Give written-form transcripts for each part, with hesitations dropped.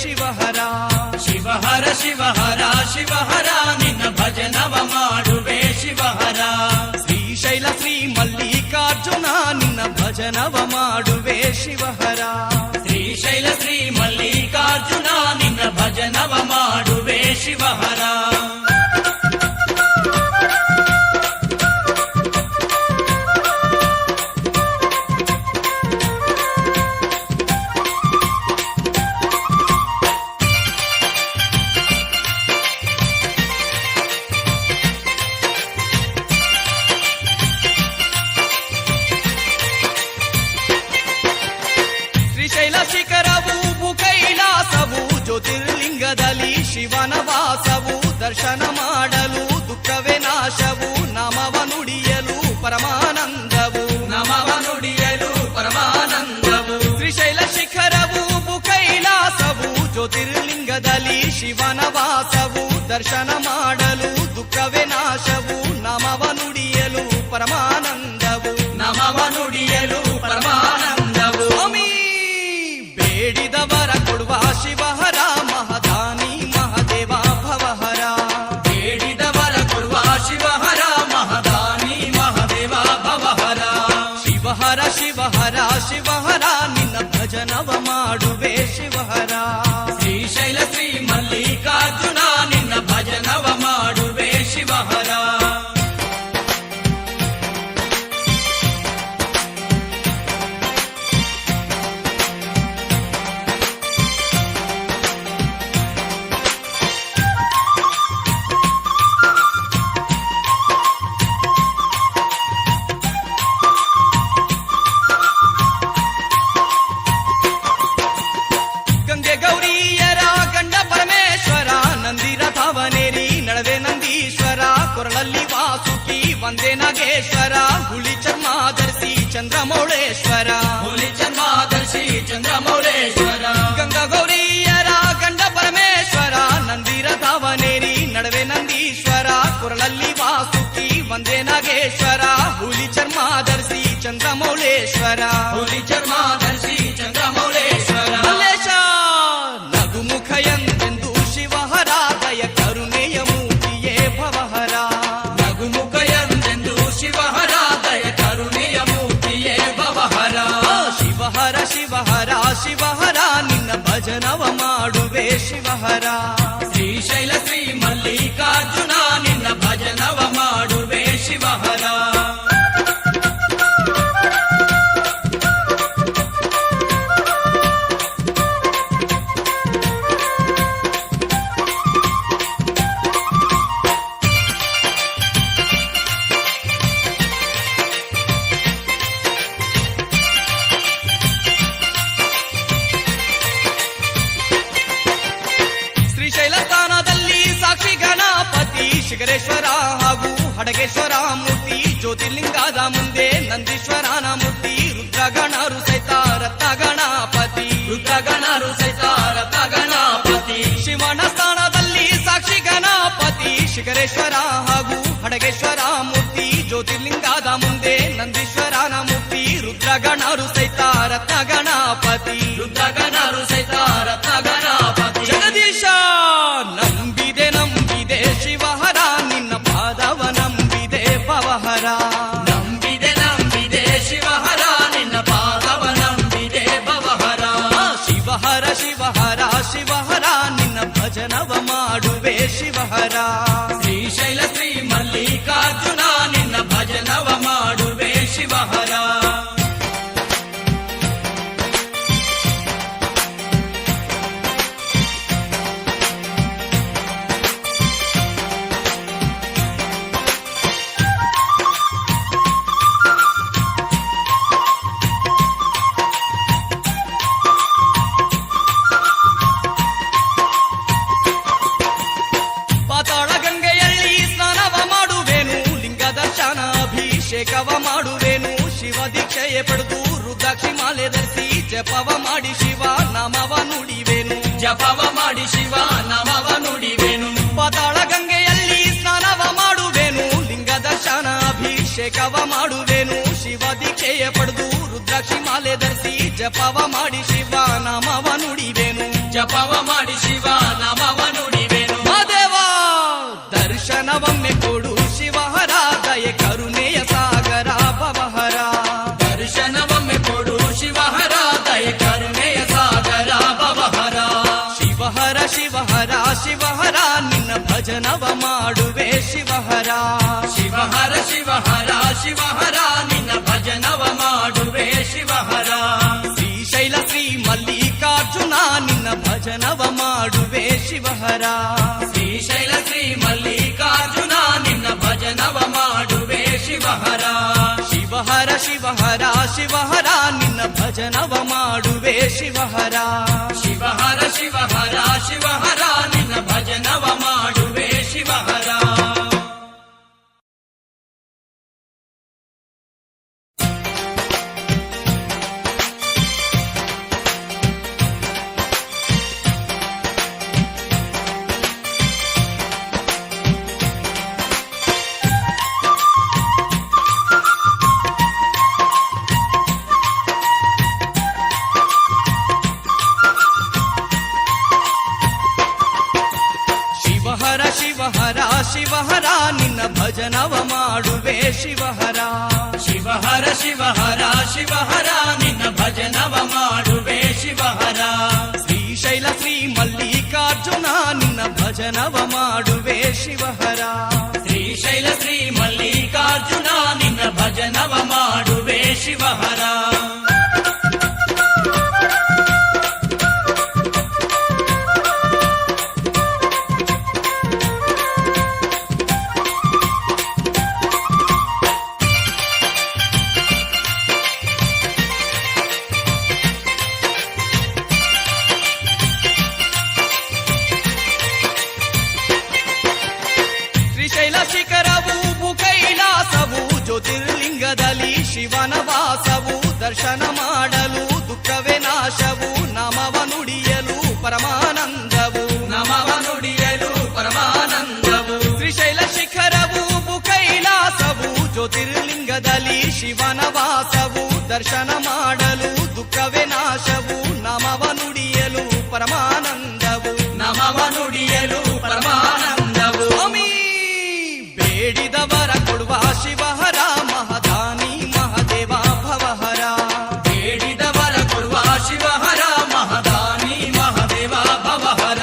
ಶಿವಹರ. ಶಿವಹರ ಶಿವಹರ ಶಿವಹರ ನಿನ್ನ ಭಜನವ ಮಾಡುವೆ ಶಿವಹರ. ಶ್ರೀಶೈಲ ಶ್ರೀ ಮಲ್ಲಿಕಾರ್ಜುನ ನಿನ್ನ ಭಜನವ ಮಾಡುವೆ ಶಿವಹರ. ಶ್ರೀಶೈಲ ಶ್ರೀ ಮಲ್ಲಿಕಾರ್ಜುನ ನಿನ್ನ ಭಜನವ ಮಾಡುವೆ ಶಿವಹರ. ಜ್ಯೋತಿರ್ಲಿಂಗದಲ್ಲಿ ಶಿವನ ವಾಸವು ದರ್ಶನ ಮಾಡಲು ದುಃಖವೇ ನಾಶವು ನಾಮವ ನುಡಿಯಲು ಪರಮಾನಂದವು ನಮವ ನುಡಿಯಲು ಪರಮಾನಂದವು. ಶ್ರೀಶೈಲ ಶಿಖರವು ಕೈಲಾಸವು ಜ್ಯೋತಿರ್ಲಿಂಗದಲ್ಲಿ ಶಿವನ ವಾಸವು ದರ್ಶನ ಮಾಡಲು ದುಃಖವೇ ನಾಶವು ನಾಮವ ನುಡಿಯಲು ಪರಮಾನಂದವು ನಮವ ನುಡಿಯಲು ಪರಮಾನಂದವು. ಸ್ವಾಮಿ ಬೇಡಿದವರ ಕೊಡುವ ಶಿವಹರ ಮಹದಾನಿ ಮಹದೇವ ಭವಹರ. ಬೇಡಿದವರ ಕೊಡುವ ಶಿವಹರ ಮಹದಾನಿ ಮಹದೇವ ಭವಹರ. ಶಿವಹರ ಶಿವಹರ ಶಿವಹರ ನಿನ್ನ ಭಜನವ ಮಾಡುವೆ ಶಿವಹರ. ಶ್ರೀಶೈಲ ಶ್ರೀ ಮಲ್ಲಿಕಾರ್ಜುನ ನಿನ್ನ ಭಜನವ ಮಾಡುವೆ ಶಿವಹರ. ಗಂಗೆ ಗೌರಿಯರ ಗಂಡ ಪರಮೇಶ್ವರ ನಂದಿರಥವನೇರಿ ನಳವೆ ನಂದೀಶ್ವರ ಕೊರಳಲ್ಲಿ ವಾಸುಕಿ ವಂದೇ ನಾಗೇಶ್ವರ ಹುಲಿ ಚರ್ಮ ಧರಿಸಿ ಚಂದ್ರಮೌಳೇಶ್ವರ. ಹುಲಿ ಚರ್ಮಾದರ್ಶಿ ಚಂದ್ರಮೌಳೇಶ್ವರ. ಗಂಗಾ ಗೌರಿಯರ ಗಂಡ ಪರಮೇಶ್ವರ ನಂದಿರಥವನೇರಿ ನಡವೆ ನಂದೀಶ್ವರ ಕೊರಳಲ್ಲಿ ವಾಸುಕಿ ವಂದೇ ನಾಗೇಶ್ವರ ಹುಲಿ ಚರ್ಮ ಧರಿಸಿ ಚಂದ್ರಮೌಳೇಶ್ವರ. ಹುಲಿ ಚರ್ಮಾದರ್ಶಿ ಚಂದ್ರಮೌಳೇಶ್ವರ. ಮಲ್ಲೇಶ ನಗುಮುಖ ಎಂದೆಂದು ಶಿವಹರ ದಯ ಕರುಣೆಯ ಮೂರ್ತಿಯೇ ಭವಹರ. ನಗುಮುಖ ಎಂದೆಂದು ಶಿವಹರ ದಯ ಕರುಣೆಯ ಮೂರ್ತಿಯೇ ಭವಹರ. ಶಿವಹರ ಶಿವಹರ ಶಿವಹರ ನಿನ್ನ ಭಜನವ ಮಾಡುವೆ ಶಿವಹರ. ಶ್ರೀಶೈಲ ಶ್ರೀ ಮಲ್ಲಿಕಾರ್ಜುನ ನಿನ್ನ ಭಜನವ ಮಾಡುವೆ ಶಿವಹರ. ಶ್ರೀಶೈಲ ಸ್ಥಾನದಲ್ಲಿ ಸಾಕ್ಷಿ ಗಣಪತಿ ಶಿಖರೇಶ್ವರ ಹಾಗೂ ಹಡಗೇಶ್ವರ ಮೂರ್ತಿ ಜ್ಯೋತಿರ್ಲಿಂಗದ ಮುಂದೆ ನಂದೀಶ್ವರನ ಮೂರ್ತಿ ರುದ್ರಗಣರು ಸಹಿತ ರಥ ಗಣಪತಿ. ರುದ್ರಗಣರು ಸಹಿತ ರಥ ಗಣಪತಿ. ಶಿವನ ಸ್ಥಾನದಲ್ಲಿ ಸಾಕ್ಷಿ ಗಣಪತಿ ಶಿಖರೇಶ್ವರ ಹಾಗೂ ಹಡಗೇಶ್ವರ ಮೂರ್ತಿ ಜ್ಯೋತಿರ್ಲಿಂಗದ ಮುಂದೆ ನಂದೀಶ್ವರನ ಮೂರ್ತಿ ರುದ್ರಗಣರು ಸಹಿತ ರಥ ಗಣಪತಿ. ರುದ್ರಗಣರು ಸಹಿತ ರಥ ಗಣಪತಿ. ಜಗದೀಶ ನಂಬಿದೆ ನಂಬಿದೆ ಶಿವಹರ ನಿನ್ನ ಪಾದವ ನಂಬಿದೆ ಭವಹರ. ನಂಬಿದೆ ನಂಬಿದೆ ಶಿವಹರ ನಿನ್ನ ಪಾದವ ನಂಬಿದೆ ಭವಹರ. ಶಿವಹರ ಶಿವಹರ ಶಿವಹರ ನಿನ್ನ ಭಜನವ ಮಾಡುವೆ ಶಿವಹರ. ಶ್ರೀಶೈಲ ಶ್ರೀ ಮಲ್ಲಿಕಾರ್ಜುನ ನಿನ್ನ ಭಜನವ ಮಾಡುವೆ ಶಿವಹರ. ಪಾತಾಳ ಗಂಗೆಯಲ್ಲಿ ಸ್ನಾನವ ಮಾಡುವೆನು ಲಿಂಗ ದರ್ಶನ ಅಭಿಷೇಕವ ಮಾಡುವೆನು ಶಿವ ದೀಕ್ಷೆಯೇ ಪಡೆದು ರುದ್ರಾಕ್ಷಿ ಮಾಲೆ ಧರಿಸಿ ಜಪವ ಮಾಡಿ ಶಿವ ನಾಮವ ನುಡಿವೆನು. ಜಪವ ಮಾಡಿ ಶಿವ ನಾಮವ ನುಡಿವೆನು. ಪಾತಾಳ ಗಂಗೆಯಲ್ಲಿ ಸ್ನಾನವ ಮಾಡುವೆನು ಲಿಂಗ ದರ್ಶನ ಅಭಿಷೇಕವ ಮಾಡುವೆನು ಶಿವ ದೀಕ್ಷೆಯ ಪಡೆದು ರುದ್ರಾಕ್ಷಿ ಮಾಲೆ ಧರಿಸಿ ಜಪವ ಮಾಡಿ ಶಿವ ನಾಮವ ನುಡಿವೆನು. ಜಪವ ಮಾಡಿ ಶಿವಹರ ನಿನ್ನ ಭಜನವ ಮಾಡುವೆ ಶಿವಹರ ಶಿವಹರ ಶಿವಹರ ಶಿವಹರ ನಿನ್ನ ಭಜನವ ಮಾಡುವೆ ಶಿವಹರ ಶ್ರೀಶೈಲ ಶ್ರೀ ಮಲ್ಲಿಕಾರ್ಜುನ ನಿನ್ನ ಭಜನವ ಮಾಡುವೆ ಶಿವಹರ ಶ್ರೀಶೈಲ ಶ್ರೀ ಮಲ್ಲಿಕಾರ್ಜುನ ನಿನ್ನ ಭಜನವ ಮಾಡುವೆ ಶಿವಹರ ಶಿವಹರ ಶಿವಹರ ಶಿವಹರ ನಿನ್ನ ಭಜನವ ಮಾಡುವೆ ಶಿವಹರ ಶಿವಹರ ಶಿವಹರ ಶಿವಹರ ನಿನ್ನ ಭಜನವ ಮಾಡುವೆ ಶಿವಹರ ಶಿವಹರ ಶಿವಹರ ಶಿವಹರ ನಿನ್ನ ಭಜನವ ಮಾಡುವೆ ಶಿವಹರ ಶಿವಹರ ಶಿವಹರ ಶಿವಹರ ನಿನ್ನ ಭಜನವ ಮಾಡುವೆ ಶಿವಹರ ಶ್ರೀಶೈಲ ಶ್ರೀ ಮಲ್ಲಿಕಾರ್ಜುನ ನಿನ್ನ ಭಜನವ ಮಾಡುವೆ ಶಿವಹರ ಶ್ರೀಶೈಲ ಶ್ರೀ ಮಲ್ಲಿಕಾರ್ಜುನ ನಿನ್ನ ಭಜನವ ಮಾಡುವೆ ಶಿವಹರ ಶ್ರೀಶೈಲ ಶಿಖರವು ಕೈಲಾಸವು ಜ್ಯೋತಿರ್ಲಿಂಗದಲ್ಲಿ ಶಿವನ ವಾಸವು ದರ್ಶನ ಮಾಡಲು ದುಃಖವೇ ನಾಶವು ನಾಮವ ನುಡಿಯಲು ಪರಮಾನಂದವು ನಮವ ನುಡಿಯಲು ಪರಮಾನಂದವು ಶ್ರೀಶೈಲ ಶಿಖರವು ಕೈಲಾಸವು ಜ್ಯೋತಿರ್ಲಿಂಗದಲ್ಲಿ ಶಿವನ ವಾಸವು ದರ್ಶನ ಮಾಡಲು ದುಃಖವೇ ನಾಶವು ನಾಮವ ನುಡಿಯಲು ಪರಮಾನಂದವು ನಮವ ನುಡಿಯಲು ಪರಮಾನಂದವು ಸ್ವಾಮಿ ಬೇಡಿದವರ ಕೊಡುವ ಶಿವಹರ ಮಹದಾನಿ ಮಹದೇವ ಭವಹರ ಬೇಡಿದವರ ಕೊಡುವ ಶಿವಹರ ಮಹದಾನಿ ಮಹದೇವ ಭವಹರ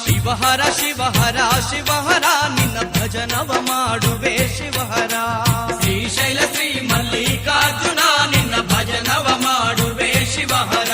ಶಿವಹರ ಶಿವಹರ ಶಿವಹರ ನಿನ್ನ ಭಜನವ ಮಾಡುವೆ ಶಿವಹರ ಶ್ರೀಶೈಲ ಶ್ರೀ ಮಲ್ಲಿಕಾರ್ಜುನ ನಿನ್ನ ಭಜನವ ಮಾಡುವೆ ಶಿವಹರ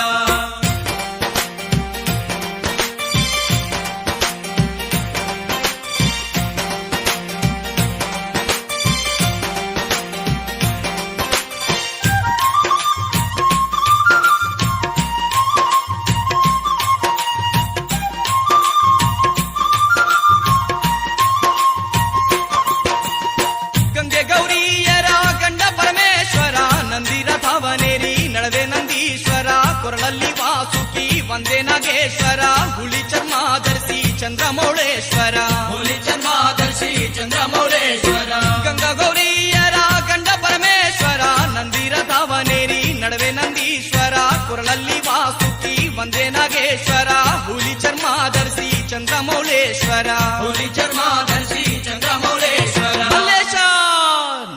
ಗಂಗೆ ಗೌರಿಯರ ಗಂಡ ಪರಮೇಶ್ವರ ನಂದಿರ ಧಾವನೇರಿ ನಳವೆ ನಂದೀಶ್ವರ ಕೊರಳಲ್ಲಿ ವಾಸುಕಿ ವಂದೇ ನಾಗೇಶ್ವರ ಹುಳಿ ಚರ್ಮ ಧರಿಸಿ ಚಂದ್ರಮೌಳೇಶ್ವರ ಹುಲಿ ಚರ್ಮಾದರ್ಶಿ ಚಂದ್ರಮೌಳೇಶ್ವರ ಗಂಗಾ ಗೌರಿಯರ ಗಂಡ ಪರಮೇಶ್ವರ ನಂದಿರ ಧಾವನೇರಿ ನಡುವೆ ನಂದೀಶ್ವರ ಕೊರಳಲ್ಲಿ ವಾಸುಕಿ ವಂದೇ ನಾಗೇಶ್ವರ ಹುಲಿ ಚರ್ಮ ಧರಿಸಿ ಚಂದ್ರಮೌಳೇಶ್ವರ ಹುಲಿ ಚರ್ಮಾದರ್ಶಿ ಚಂದ್ರಮೌಳೇಶ್ವರ ಮಲ್ಲೇಶ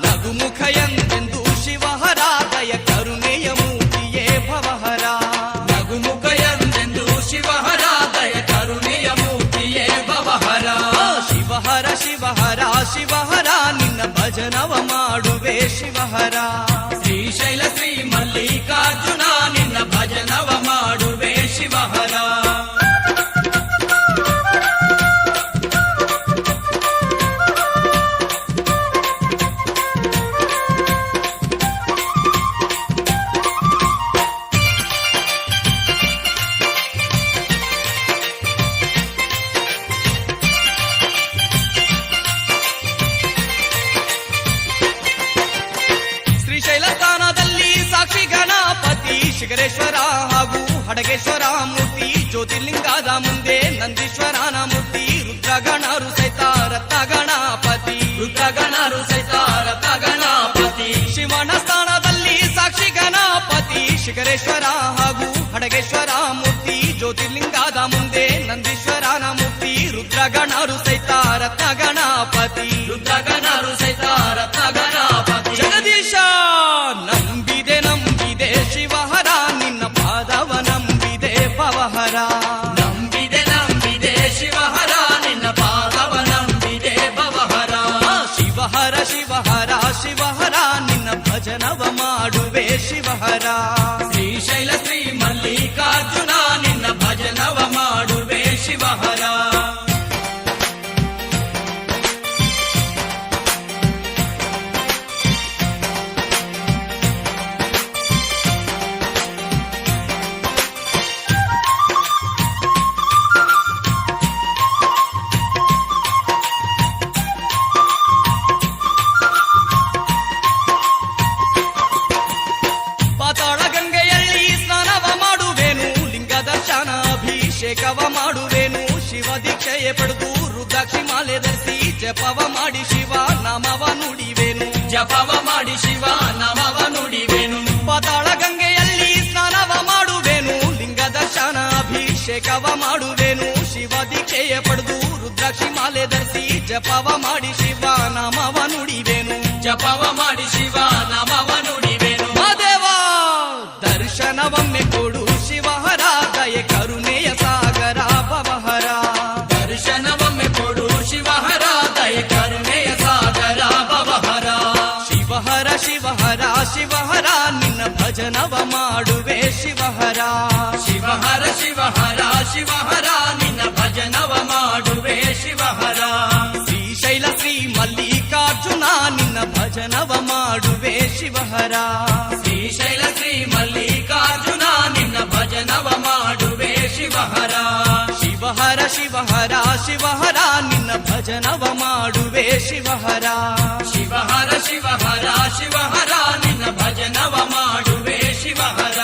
ನಗುಮುಖ ಎಂದೆಂದು ಶಿವಹರ ದಯ ಕರುಣೆಯ ಮೂರ್ತಿಯೇ ಭವಹರ ನಗುಮುಖ ಎಂದೆಂದು ಶಿವಹರ ದಯ ಕರುಣೆಯ ಮೂರ್ತಿಯೇ ಭವಹರ ಶಿವಹರ ಶಿವಹರ ಶಿವಹರ ನಿನ್ನ ಭಜನವ ಮಾಡುವೆ ಶಿವಹರ ಶ್ರೀಶೈಲ ಶ್ರೀ ಮಲ್ಲಿಕಾರ್ಜುನ ನಿನ್ನ ಭಜನವ ಮಾಡುವೆ ಶಿವಹರ ಶ್ರೀಶೈಲ ಸ್ಥಾನದಲ್ಲಿ ಸಾಕ್ಷಿ ಗಣಪತಿ ಶಿಖರೇಶ್ವರ ಹಾಗೂ ಹಡಗೇಶ್ವರ ಮೂರ್ತಿ ಜ್ಯೋತಿರ್ಲಿಂಗದ ಮುಂದೆ ನಂದೀಶ್ವರನ ಮೂರ್ತಿ ರುದ್ರಗಣರು ಸಹಿತ ರಥ ಗಣಪತಿ ರುದ್ರಗಣರು ಸಹಿತ ರಥ ಗಣಪತಿ ಶಿವನ ಸ್ಥಾನದಲ್ಲಿ ಸಾಕ್ಷಿ ಗಣಪತಿ ಶಿಖರೇಶ್ವರ ಹಾಗೂ ಹಡಗೇಶ್ವರ ಮೂರ್ತಿ ಜ್ಯೋತಿರ್ಲಿಂಗದ ಮುಂದೆ ನಂದೀಶ್ವರನ ಮೂರ್ತಿ ರುದ್ರಗಣರು ಸಹಿತ ರಥ ಗಣಪತಿ ರುದ್ರಗಣರು ಸಹಿತ ರಥ ಗಣಪತಿ ಜಗದೀಶ ನಂಬಿದೆ ನಂಬಿದೆ ಶಿವಹರ ನಿನ್ನ ಪಾದವ ನಂಬಿದೆ ಭವಹರ ನಂಬಿದೆ ನಂಬಿದೆ ಶಿವಹರ ಶಿವಹರ ಶ್ರೀಶೈಲ ಶ್ರೀ ಮಲ್ಲಿಕಾರ್ಜುನ ನಿನ್ನ ಭಜನವ ಮಾಡುವೆ ಶಿವಹರ ಪಾತಾಳ ಗಂಗೆಯಲ್ಲಿ ಸ್ನಾನವ ಮಾಡುವೆನು ಲಿಂಗ ದರ್ಶನ ಅಭಿಷೇಕವ ಮಾಡುವೆನು ಶಿವ ದೀಕ್ಷೆಯೇ ಪಡೆದು ರುದ್ರಾಕ್ಷಿ ಮಾಲೆ ಧರಿಸಿ ಜಪವ ಮಾಡಿ ಶಿವ ನಾಮವ ನುಡಿವೆನು ಜಪವ ಮಾಡಿ ಶಿವ ನಾಮವ ನುಡಿವೆನು ಪಾತಾಳ ಗಂಗೆಯಲ್ಲಿ ಸ್ನಾನವ ಮಾಡುವೆನು ಲಿಂಗ ದರ್ಶನ ಅಭಿಷೇಕವ ಮಾಡುವೆನು ಶಿವ ದೀಕ್ಷೆಯೇ ಪಡೆದು ರುದ್ರಾಕ್ಷಿ ಮಾಲೆ ಧರಿಸಿ ಜಪವ ಮಾಡಿ ಶಿವ ನಾಮವ ನುಡಿವೆನು ಜಪವ ಮಾಡಿ ಶಿವ ನಾಮವ ನುಡಿವೆನು ಮಹಾದೇವ ದರ್ಶನವೊಮ್ಮೆ ಕೊಡು ಶಿವಹರ ದಯೆ ಕರುಣೆಯ ಸಾಗರ ಭವಹರ ದರ್ಶನವೊಮ್ಮೆ ಕೊಡು ಶಿವಹರ ದಯ ಕರುಣೆಯ ಸಾಗರ ಭವಹರ ಶಿವಹರ ಶಿವಹರ ಶಿವಹರ ನಿನ್ನ ಭಜನವ ಮಾಡುವೆ ಶಿವಹರ ಶಿವಹರ ಶಿವಹರ ಶಿವಹರ ನಿನ್ನ ಭಜನವ ಮಾಡುವೆ ಶಿವಹರ ಶ್ರೀಶೈಲ ಶ್ರೀ ಮಲ್ಲಿಕಾರ್ಜುನ ನಿನ್ನ ಭಜನವ ಮಾಡುವೆ ಶಿವಹರ ಶ್ರೀಶೈಲ ಶ್ರೀ ಮಲ್ಲಿಕಾರ್ಜುನ ನಿನ್ನ ಭಜನವ ಮಾಡುವೆ ಶಿವಹರ ಶಿವಹರ ಶಿವಹರ ಶಿವಹರ ನಿನ್ನ ಭಜನವ ಮಾಡುವೆ ಶಿವಹರ ಶಿವಹರ ಶಿವಹರ ಶಿವಹರ ನಿನ್ನ ಭಜನವ ಮಾಡುವೆ ಶಿವಹರ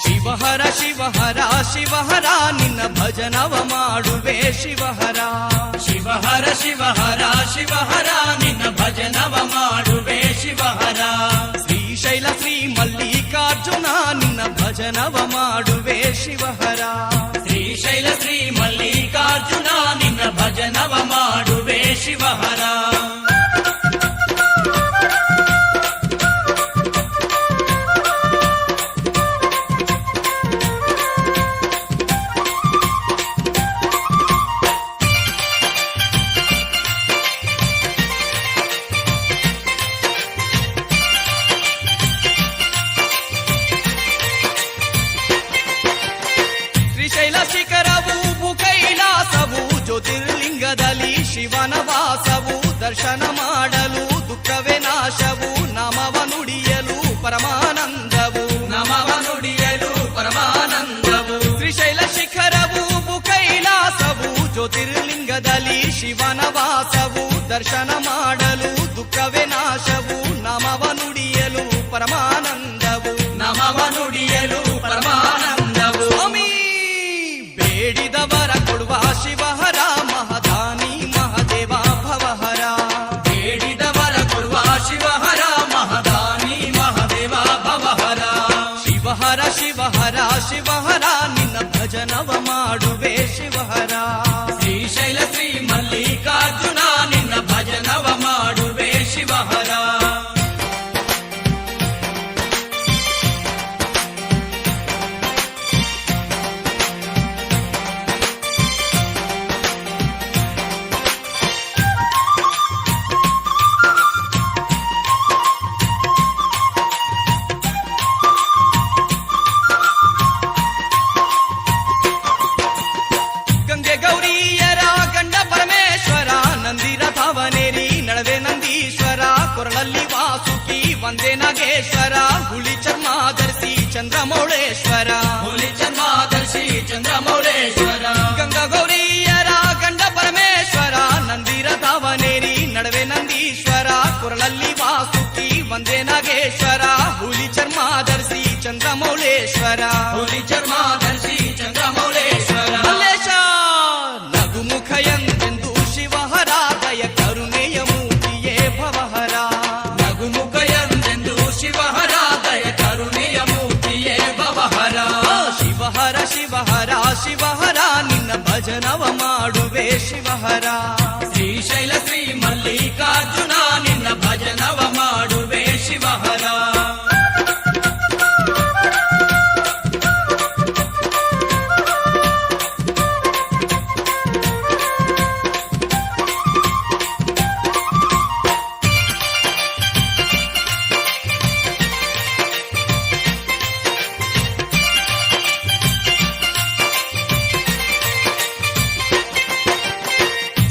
ಶಿವಹರ ಶಿವಹರ ಶಿವಹರ ನಿನ್ನ ಭಜನವ ಮಾಡುವೆ ಶಿವಹರ ಶಿವಹರ ಶಿವಹರ ಶಿವಹರ ನಿನ್ನ ಭಜನವ ಮಾಡುವೆ ಶಿವಹರ ಶ್ರೀಶೈಲ ಶ್ರೀ ಮಲ್ಲಿಕಾರ್ಜುನ ನಿನ್ನ ಭಜನವ ಮಾಡುವೆ ಶಿವಹರ ಶ್ರೀಶೈಲ ಶ್ರೀ ಮಲ್ಲಿಕಾರ್ಜುನ ನಿನ್ನ ಭಜನವ ಮಾಡುವೆ ಶಿವಹರ ಶ್ರೀಶೈಲ ಶಿಖರವು ಭೂಕೈಲಾಸವು ಜ್ಯೋತಿರ್ಲಿಂಗದಲ್ಲಿ ಶಿವನ ವಾಸವು ದರ್ಶನ ಮಾಡಲು ದುಃಖವೇ ನಾಶವು ನಾಮವ ನುಡಿಯಲು ಪರಮಾನಂದವು ನಮವ ನುಡಿಯಲು ಪರಮಾನಂದವು ಶ್ರೀಶೈಲ ಶಿಖರವು ಭೂಕೈಲಾಸವು ಜ್ಯೋತಿರ್ಲಿಂಗದಲ್ಲಿ ಶಿವನ ವಾಸವು ದರ್ಶನ ಮಾಡಲು ದುಃಖವೇ ನಾಶವು ನಾಮವ ನುಡಿಯಲು ಪರಮಾನಂದವು ನಮವ ನುಡಿಯಲು ಪರಮಾನಂದವು ಸ್ವಾಮಿ ಬೇಡಿದವರ ಕೊಡುವ ಶಿವಹರ ಮಹದಾನಿ ಮಹದೇವ ಭವಹರ ಬೇಡಿದವರ ಕೊಡುವ ಶಿವಹರ ಮಹದಾನಿ ಮಹದೇವ ಭವಹರ ಶಿವಹರ ಶಿವಹರ ಶಿವಹರ ನಿನ್ನ ಭಜನವ ಮಾಡುವೆ ಶಿವಹರ ಶ್ರೀಶೈಲ ಶ್ರೀ ಮಲ್ಲಿಕಾರ್ಜುನ ನಿನ್ನ ಭಜನವ ಮಾಡುವೆ ಶಿವಹರ ಗಂಗೆ ಗೌರಿಯರ ಗಂಡ ಪರಮೇಶ್ವರ ನಂದಿರ ಧಾವನೇರಿ ನಳವೆ ನಂದೀಶ್ವರ ಕೊರಳಲ್ಲಿ ವಾಸುಕಿ ಒಂದೇ ನಾಗೇಶ್ವರ ಹುಳಿ ಚರ್ಮ ಧರಿಸಿ ಚಂದ್ರಮೌಳೇಶ್ವರ ಹುಲಿ ಚರ್ಮಾದರ್ಶಿ ಚಂದ್ರಮೌಳೇಶ್ವರ ಗಂಗಾ ಗೌರಿಯರ ಗಂಡ ಪರಮೇಶ್ವರ ನಂದಿರ ಧಾವನೇರಿ ನಡುವೆ ನಂದೀಶ್ವರ ಕೊರಳಲ್ಲಿ ವಾಸುಕಿ ಒಂದೇ ನಾಗೇಶ್ವರ ಹುಲಿ ಚರ್ಮ ಧರಿಸಿ ಚಂದ್ರಮೌಳೇಶ್ವರ ಹುಲಿ ಚರ್ಮಾದರ್ಶಿ ಚಂದ್ರಮೌಳೇಶ್ವರ ಮಲ್ಲೇಶ ನಗುಮುಖ ಎಂದೆಂದು ಶಿವಹರ ದಯ ಕರುಣೆಯ ಮೂರ್ತಿಯೇ ಭವಹರ ನಗುಮುಖ ಎಂದೆಂದು ಶಿವಹರ ದಯ ಕರುಣೆಯ ಮೂರ್ತಿಯೇ ಭವಹರ ಶಿವಹರ ಭಜನವ ಮಾಡುವೆ ಶಿವಹರ. ಶ್ರೀಶೈಲ ಶ್ರೀ ಮಲ್ಲಿಕಾರ್ಜುನ ನಿನ್ನ ಭಜನವ ಮಾಡುವೆ ಶಿವಹರ.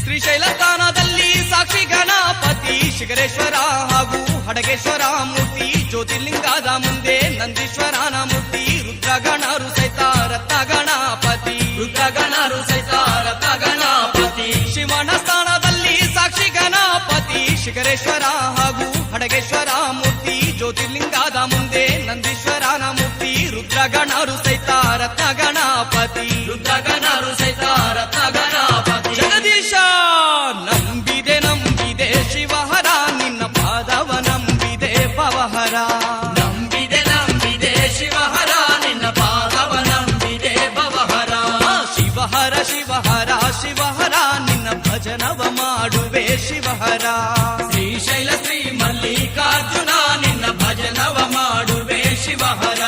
ಶ್ರೀಶೈಲ ಸ್ಥಾನದಲ್ಲಿ ಸಾಕ್ಷಿ ಗಣಪತಿ ಶಿಖರೇಶ್ವರ ಹಾಗೂ ಹಡಗೇಶ್ವರ ಮೂರ್ತಿ, ಜ್ಯೋತಿರ್ಲಿಂಗದ ಮುಂದೆ ನಂದೀಶ್ವರನ ಮೂರ್ತಿ, ರುದ್ರಗಣರು ಸಹಿತ ರತ್ನ ಗಣಪತಿ, ರುದ್ರಗಣರು ಸಹಿತ ರಥ ಗಣಪತಿ. ಶಿವನ ಸ್ಥಾನದಲ್ಲಿ ಸಾಕ್ಷಿ ಗಣಪತಿ ಶಿಖರೇಶ್ವರ ಹಾಗೂ ಹಡಗೇಶ್ವರ ಮೂರ್ತಿ, ಜ್ಯೋತಿರ್ಲಿಂಗದ ಮುಂದೆ ನಂದೀಶ್ವರನ ಮೂರ್ತಿ, ರುದ್ರಗಣರು ಸಹಿತ ರತ್ನ ಗಣಪತಿ, ರುದ್ರಗಣರು ಸಹಿತ ರಥ ಗಣಪತಿ. ಜಗದೀಶ ನಂಬಿದೆ ನಂಬಿದೆ ಶಿವಹರ, ನಿನ್ನ ಪಾದವ ನಂಬಿದೆ ಪವಹರ. ನಂಬಿದೆ ನಂಬಿದೆ ಶಿವಹರ, ನಿನ್ನ ಪಾದವ ನಂಬಿದೆ ಭವಹರ. ಶಿವಹರ ಶಿವಹರ ಶಿವಹರ, ನಿನ್ನ ಭಜನವ ಮಾಡುವೆ ಶಿವಹರ. ಶ್ರೀಶೈಲ ಶ್ರೀ ಮಲ್ಲಿಕಾರ್ಜುನ ನಿನ್ನ ಭಜನವ ಮಾಡುವೆ ಶಿವಹರ.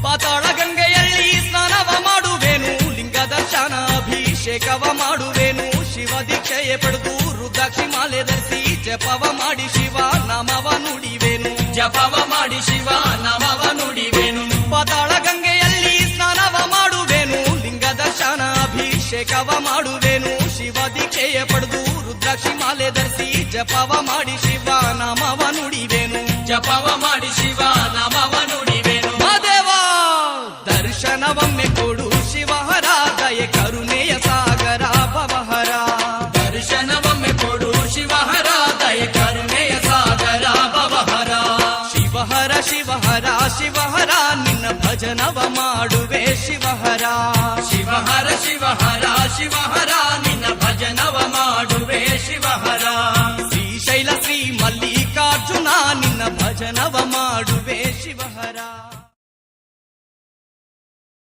ಪಾತಾಳ ಗಂಗೆಯಲ್ಲಿ ಸ್ನಾನವ ಮಾಡುವೇನು, ಲಿಂಗ ದರ್ಶನ ಅಭಿಷೇಕವ ಮಾಡುವೇನು, ಶಿವ ದೀಕ್ಷೆಯೇ ಪಡೆದು ರುದ್ರಾಕ್ಷಿ ಮಾಲೆ ಧರಿಸಿ ಜಪವ ಮಾಡಿ ಶಿವ ನಾಮವ ನುಡಿವೇನು, ಜಪವ ಮಾಡಿ ಶಿವ ನಾಮವ ನುಡಿವೆನು. ಪಾತಾಳ ಗಂಗೆಯಲ್ಲಿ ಸ್ನಾನವ ಮಾಡುವೇನು, ಲಿಂಗ ದರ್ಶನ ಅಭಿಷೇಕವ ಮಾಡುವೇನು, ಶಿವ ದೀಕ್ಷೆಯೇ ಪಡೆದು ರುದ್ರಾಕ್ಷಿ ಮಾಲೆ ಧರಿಸಿ ಜಪವ ಮಾಡಿ ಶಿವ ನಾಮವ ನುಡಿವೇನು, ಜಪವ ಮಾಡಿ ಶಿವ ನಾಮವ ನುಡಿವೆನು. ಮಹಾದೇವ ದರ್ಶನವೊಮ್ಮೆ ಕೊಡು ಶಿವಹರ, ದಯೆ ಕರುಣೆಯ ಸಾಗರ ಭವಹರ. ದರ್ಶನವೊಮ್ಮೆ ಕೊಡು ಶಿವಹರ, ದಯ ಕರುಣೆಯ ಸಾಗರ ಭವಹರ. ಶಿವಹರ ಶಿವಹರ ಶಿವಹರ, ನಿನ್ನ ಭಜನವ ಮಾಡುವೆ ಶಿವಹರ. ಶಿವಹರ ಶಿವಹರ ಶಿವಹರ, ನಿನ್ನ ಭಜನವ ಮಾಡುವೆ ಶಿವಹರ. ಶ್ರೀಶೈಲ ಶ್ರೀ ಮಲ್ಲಿಕಾರ್ಜುನ, ನಿನ್ನ ಭಜನವ